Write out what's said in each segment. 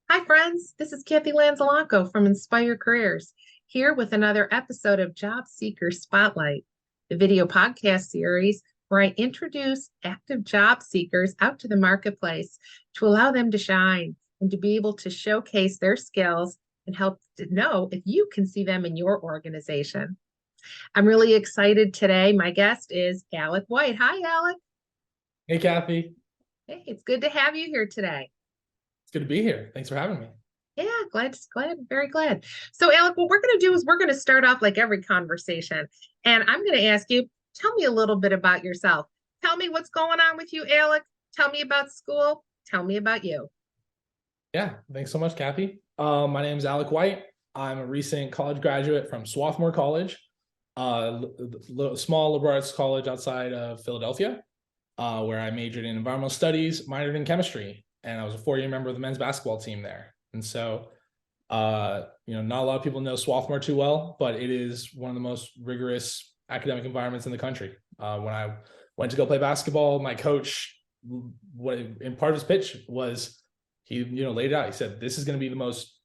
Hi, friends. This is Kathy Lanzalanco from Inspire Careers, here with another episode of Job Seeker Spotlight, the video podcast series where I introduce active job seekers out to the marketplace to allow them to shine and to be able to showcase their skills and help to know if you can see them in your organization. I'm really excited today. My guest is Alec White. Hi, Alec. Hey, Kathy. Hey, it's good to have you here today. It's good to be here. Thanks for having me. Yeah, very glad. So, Alec, what we're going to do is we're going to start off like every conversation. And I'm going to ask you, tell me a little bit about yourself. Tell me what's going on with you, Alec. Tell me about school. Tell me about you. Yeah, thanks so much, Kathy. My name is Alec White. I'm a recent college graduate from Swarthmore College, a small liberal arts college outside of Philadelphia, where I majored in environmental studies, minored in chemistry, and I was a 4-year member of the men's basketball team there. And so, not a lot of people know Swarthmore too well, but it is one of the most rigorous academic environments in the country. When I went to go play basketball, my coach, in part of his pitch was, he laid it out. He said, "This is going to be the most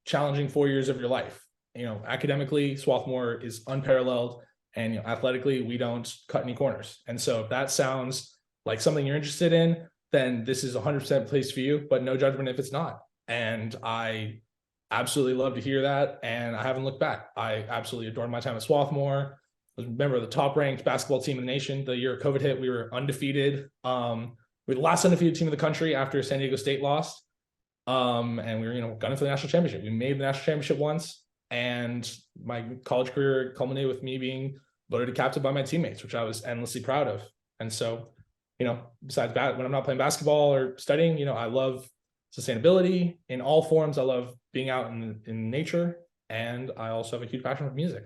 challenging 4 years of your life. Academically, Swarthmore is unparalleled, and athletically, we don't cut any corners. And so, if that sounds like something you're interested in, then this is 100% place for you, but no judgment if it's not." And I absolutely love to hear that, and I haven't looked back. I absolutely adored my time at Swarthmore. I was a member of the top-ranked basketball team in the nation. The year COVID hit, we were undefeated. We were the last undefeated team in the country after San Diego State lost. And we were, gunning for the national championship. We made the national championship once, and my college career culminated with me being voted a captain by my teammates, which I was endlessly proud of. And so, besides that, when I'm not playing basketball or studying, I love sustainability in all forms. I love being out in nature, and I also have a huge passion for music.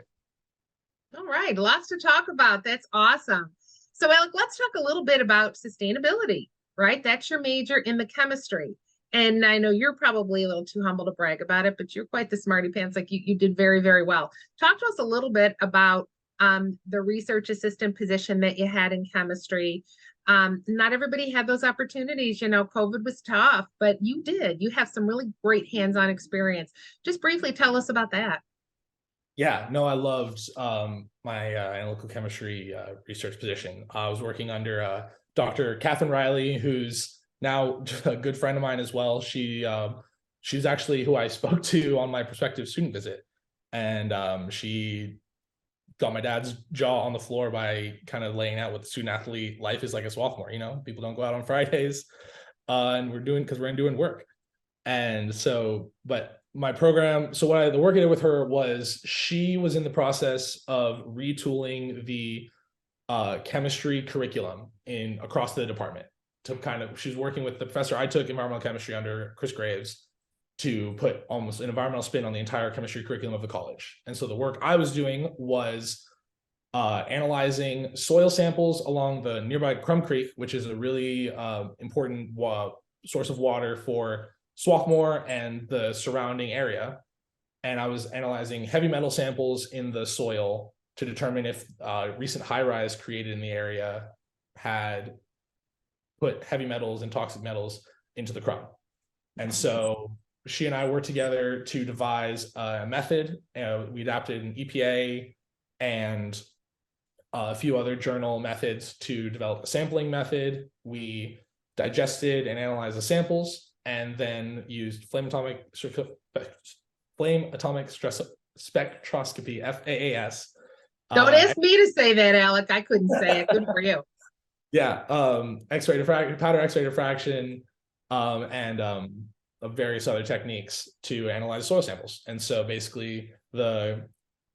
All right, lots to talk about. That's awesome. So, Alec, let's talk a little bit about sustainability, right? That's your major in the chemistry. And I know you're probably a little too humble to brag about it, but you're quite the smarty pants. Like you did very, very well. Talk to us a little bit about the research assistant position that you had in chemistry. Not everybody had those opportunities. COVID was tough, but you did. You have some really great hands-on experience. Just briefly tell us about that. Yeah, no, I loved my analytical chemistry research position. I was working under Dr. Catherine Riley, who's now a good friend of mine as well. She's actually who I spoke to on my prospective student visit. And she got my dad's jaw on the floor by kind of laying out what the student athlete life is like at Swarthmore. People don't go out on Fridays, and we're doing work. And so, but my program, so the work I did with her was, she was in the process of retooling the chemistry curriculum across the department. She was working with the professor I took environmental chemistry under, Chris Graves, to put almost an environmental spin on the entire chemistry curriculum of the college. And so the work I was doing was analyzing soil samples along the nearby Crum Creek, which is a really important source of water for Swarthmore and the surrounding area. And I was analyzing heavy metal samples in the soil to determine if recent high-rise created in the area had put heavy metals and toxic metals into the Crum. And so she and I worked together to devise a method. We adapted an EPA and a few other journal methods to develop a sampling method. We digested and analyzed the samples, and then used flame atomic spectroscopy, FAAS. Don't ask me to say that, Alec. I couldn't say it. Good for you. Yeah, X-ray diffraction, powder X-ray diffraction, and various other techniques to analyze soil samples. And so basically the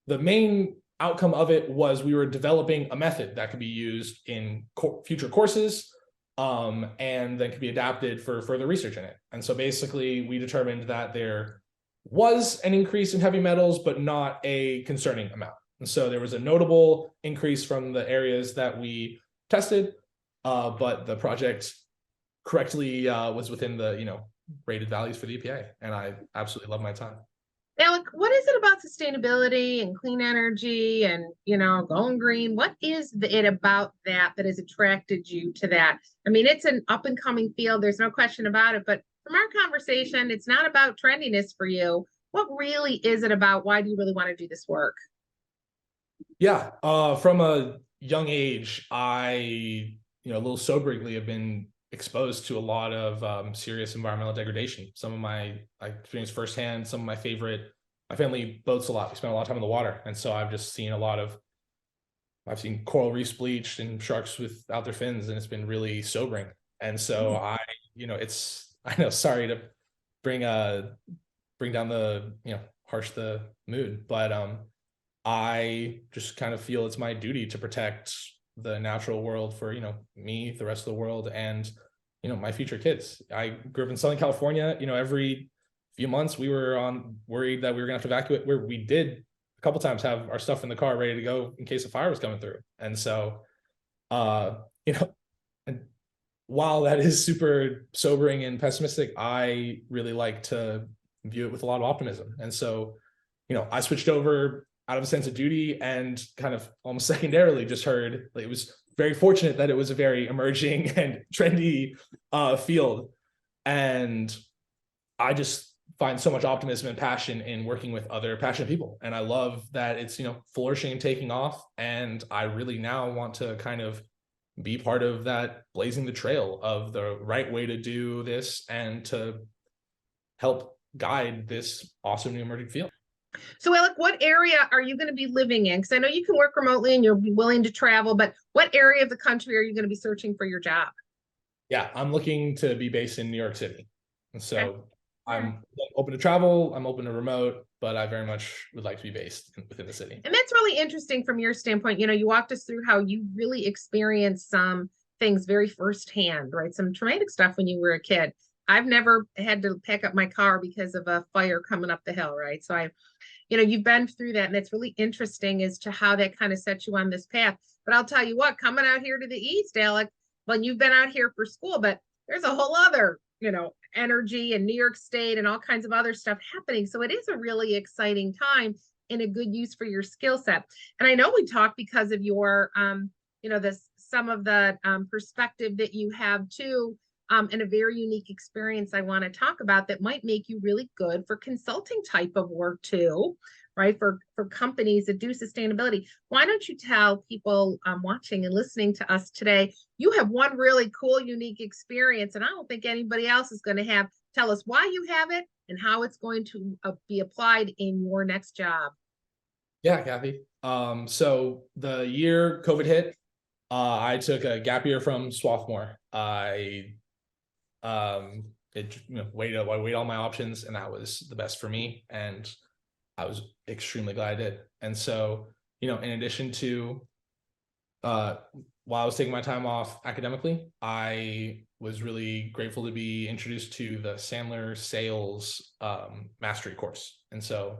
main outcome of it was we were developing a method that could be used in future courses, and then could be adapted for further research in it. And so basically we determined that there was an increase in heavy metals, but not a concerning amount. And so there was a notable increase from the areas that we tested, but the project correctly was within the rated values for the EPA, and I absolutely love my time. Alec, what is it about sustainability and clean energy and, going green? What is it about that that has attracted you to that? I mean, it's an up and coming field. There's no question about it. But from our conversation, it's not about trendiness for you. What really is it about? Why do you really want to do this work? Yeah, from a young age, I, a little soberingly have been exposed to a lot of serious environmental degradation. I experienced firsthand some of my family boats a lot. We spend a lot of time in the water. And so I've seen coral reefs bleached and sharks without their fins, and it's been really sobering. And so I know, sorry to bring, bring down the, harsh the mood, but I just kind of feel it's my duty to protect the natural world for, me, the rest of the world, and, my future kids. I grew up in Southern California. Every few months we were worried that we were gonna have to evacuate, where we did a couple times have our stuff in the car ready to go in case a fire was coming through. And so, and while that is super sobering and pessimistic, I really like to view it with a lot of optimism. And so, I switched over out of a sense of duty, and kind of almost secondarily just heard, like, it was very fortunate that it was a very emerging and trendy field. And I just find so much optimism and passion in working with other passionate people. And I love that it's, flourishing and taking off. And I really now want to kind of be part of that, blazing the trail of the right way to do this and to help guide this awesome new emerging field. So, Alec, what area are you going to be living in? Because I know you can work remotely and you'll be willing to travel, but what area of the country are you going to be searching for your job? Yeah, I'm looking to be based in New York City. And so Okay. I'm open to travel, I'm open to remote, but I very much would like to be based within the city. And that's really interesting from your standpoint. You walked us through how you really experienced some things very firsthand, right? Some traumatic stuff when you were a kid. I've never had to pack up my car because of a fire coming up the hill, right? So you've been through that, and it's really interesting as to how that kind of set you on this path. But I'll tell you what, coming out here to the East, Alec, well, you've been out here for school, but there's a whole other, energy in New York State and all kinds of other stuff happening. So it is a really exciting time and a good use for your skill set. And I know we talked because of your, this some of the perspective that you have too, and a very unique experience I want to talk about that might make you really good for consulting type of work too, right? For companies that do sustainability. Why don't you tell people watching and listening to us today, you have one really cool, unique experience, and I don't think anybody else is going to have. Tell us why you have it and how it's going to be applied in your next job. Yeah, Kathy. So the year COVID hit, I took a gap year from Swarthmore. I weighed all my options, and that was the best for me, and I was extremely glad I did. And so, in addition to while I was taking my time off academically, I was really grateful to be introduced to the Sandler Sales Mastery course. And so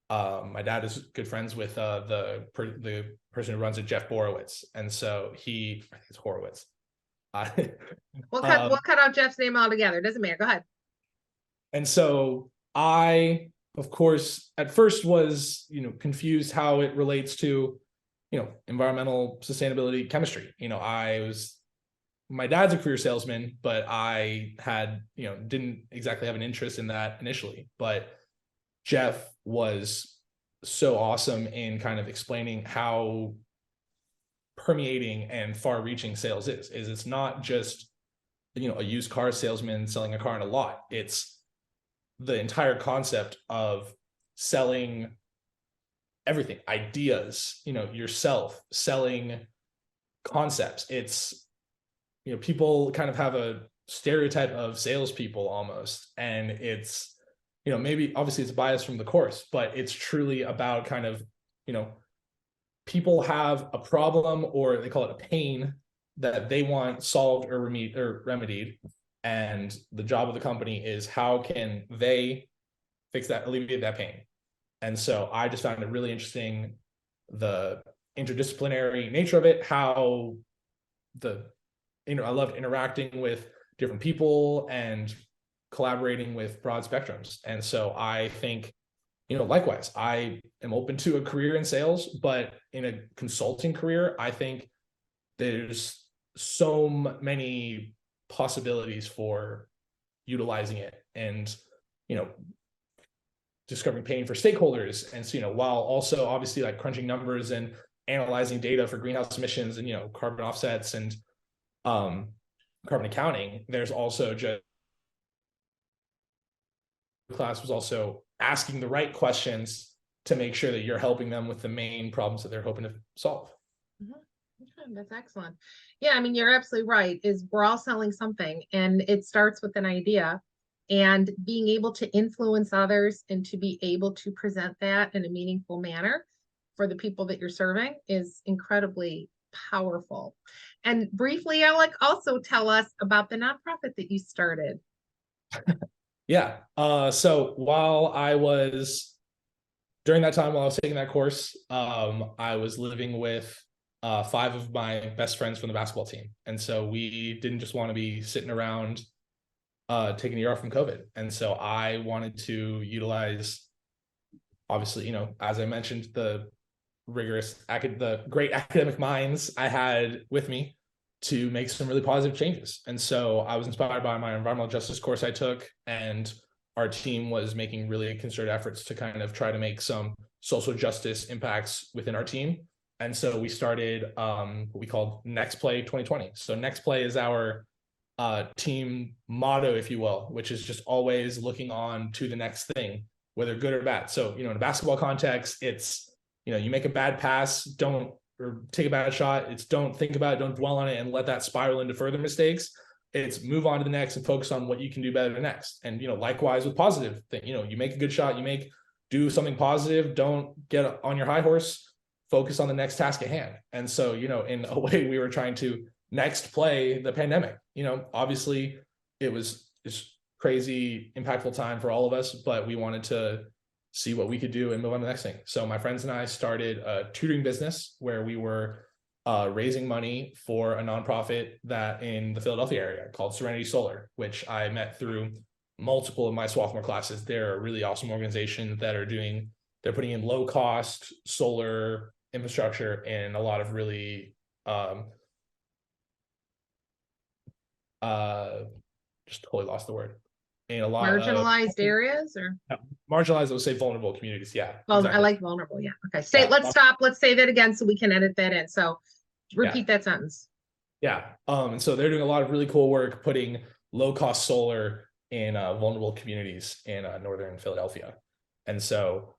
my dad is good friends with the person who runs it, Jeff Borowitz. And so I think it's Horowitz. We'll cut out Jeff's name altogether. Doesn't matter. Go ahead. And so I, of course, at first was, confused how it relates to, environmental sustainability chemistry. My dad's a career salesman, but I had, didn't exactly have an interest in that initially. But Jeff was so awesome in kind of explaining how permeating and far-reaching sales is. It's not just, a used car salesman selling a car in a lot. It's the entire concept of selling everything, ideas, yourself, selling concepts. It's, people kind of have a stereotype of salespeople almost, and it's, maybe obviously it's biased from the course, but it's truly about kind of, people have a problem, or they call it a pain, that they want solved or remedied. And the job of the company is how can they fix that, alleviate that pain. And so I just found it really interesting, the interdisciplinary nature of it, how I loved interacting with different people and collaborating with broad spectrums. And so I think, likewise, I am open to a career in sales, but in a consulting career, I think there's so many possibilities for utilizing it and, discovering pain for stakeholders. And so, while also obviously like crunching numbers and analyzing data for greenhouse emissions and, carbon offsets and carbon accounting, there's also just class was also asking the right questions to make sure that you're helping them with the main problems that they're hoping to solve. Mhm. Okay, that's excellent. Yeah, I mean, you're absolutely right. Is we're all selling something, and it starts with an idea, and being able to influence others and to be able to present that in a meaningful manner for the people that you're serving is incredibly powerful. And briefly, Alec, also tell us about the nonprofit that you started. Yeah. So during that time while I was taking that course, I was living with 5 of my best friends from the basketball team. And so we didn't just want to be sitting around taking a year off from COVID. And so I wanted to utilize, obviously, as I mentioned, the great academic minds I had with me to make some really positive changes. And so I was inspired by my environmental justice course I took, and our team was making really concerted efforts to kind of try to make some social justice impacts within our team. And so we started what we called Next Play 2020. So Next Play is our team motto, if you will, which is just always looking on to the next thing, whether good or bad. So, in a basketball context, it's, you make a bad pass, or take a bad shot. It's don't think about it, don't dwell on it and let that spiral into further mistakes. It's move on to the next and focus on what you can do better next. And, likewise with positive thing, you make a good shot, do something positive, don't get on your high horse, focus on the next task at hand. And so, in a way we were trying to next play the pandemic. Obviously it was this crazy impactful time for all of us, but we wanted to see what we could do and move on to the next thing. So my friends and I started a tutoring business where we were raising money for a nonprofit that in the Philadelphia area called Serenity Solar, which I met through multiple of my sophomore classes. They're a really awesome organization they're putting in low cost solar infrastructure in a lot of really just totally lost the word. In a lot Marginalized areas, or marginalized, I would say vulnerable communities. Yeah. well, exactly. I like vulnerable. Yeah. Okay. Let's stop. Let's say that again so we can edit that in. So repeat that sentence. Yeah. And so they're doing a lot of really cool work putting low cost solar in vulnerable communities in northern Philadelphia. And so,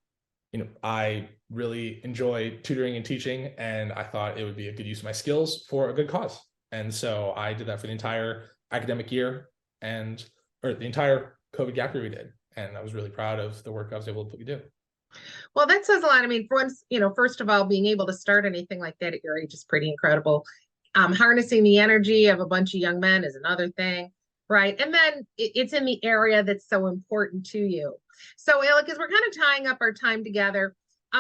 I really enjoy tutoring and teaching, and I thought it would be a good use of my skills for a good cause. And so I did that for the entire academic year or the entire COVID gap year we did. And I was really proud of the work I was able to do. Well, that says a lot. I mean, for once, first of all, being able to start anything like that at your age is pretty incredible. Harnessing the energy of a bunch of young men is another thing, right? And then it's in the area that's so important to you. So, Alec, as we're kind of tying up our time together,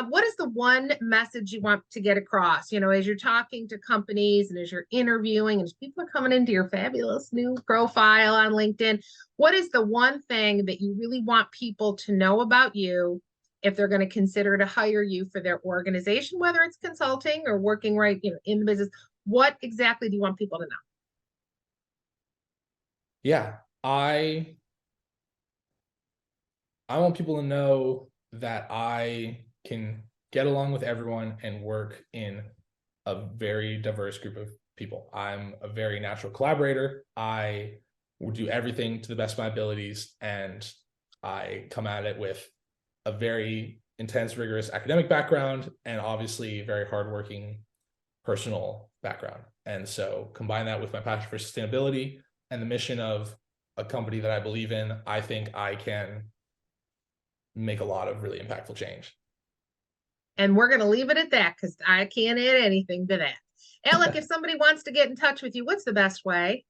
what is the one message you want to get across? As you're talking to companies and as you're interviewing and as people are coming into your fabulous new profile on LinkedIn, what is the one thing that you really want people to know about you if they're going to consider to hire you for their organization, whether it's consulting or working right, in the business? What exactly do you want people to know? Yeah, I want people to know that I can get along with everyone and work in a very diverse group of people. I'm a very natural collaborator. I will do everything to the best of my abilities, and I come at it with a very intense, rigorous academic background and obviously very hardworking personal background. And so combine that with my passion for sustainability and the mission of a company that I believe in, I think I can make a lot of really impactful change. And we're going to leave it at that because I can't add anything to that. Alec, if somebody wants to get in touch with you, what's the best way?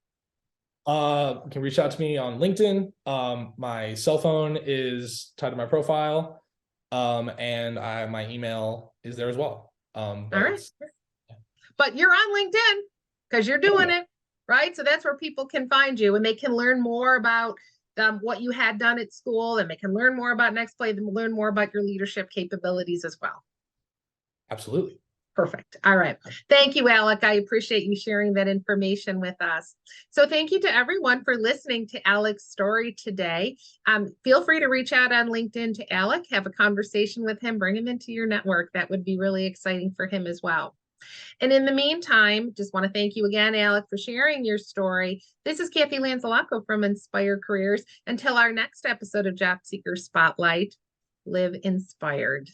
You can reach out to me on LinkedIn. My cell phone is tied to my profile. And my email is there as well. All right. But you're on LinkedIn because you're doing it, right? So that's where people can find you and they can learn more about what you had done at school, and they can learn more about Next Play, then learn more about your leadership capabilities as well. Absolutely. Perfect. All right. Thank you, Alec. I appreciate you sharing that information with us. So thank you to everyone for listening to Alec's story today. Feel free to reach out on LinkedIn to Alec, have a conversation with him, bring him into your network. That would be really exciting for him as well. And in the meantime, just want to thank you again, Alec, for sharing your story. This is Kathy Lanzalaco from Inspire Careers. Until our next episode of Job Seeker Spotlight, live inspired.